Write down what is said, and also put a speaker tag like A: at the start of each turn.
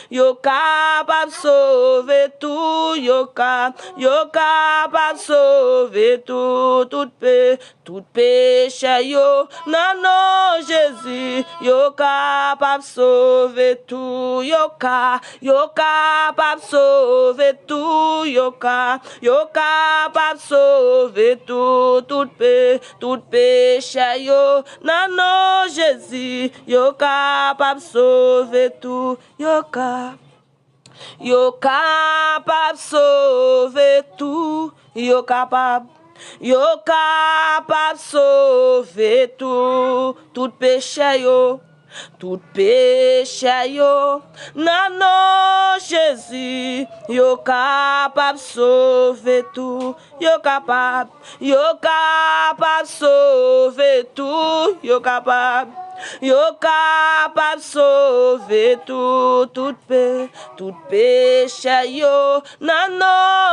A: Yo capable sauver tout, yo capable sauver tout péché yo. Non, non, Jésus, yo capable sauver tout, yo capable sauver tout, yo capable sauver tout péché yo. Non, non, Jésus, yo capable sauver tout, yo capable sauver tout, yo capable sauver tout péché yo. Tout péché yo, non, non, Jésus, yo capable sauver tout, yo capable sauver tout, yo capable sauver tout péché yo, non, non.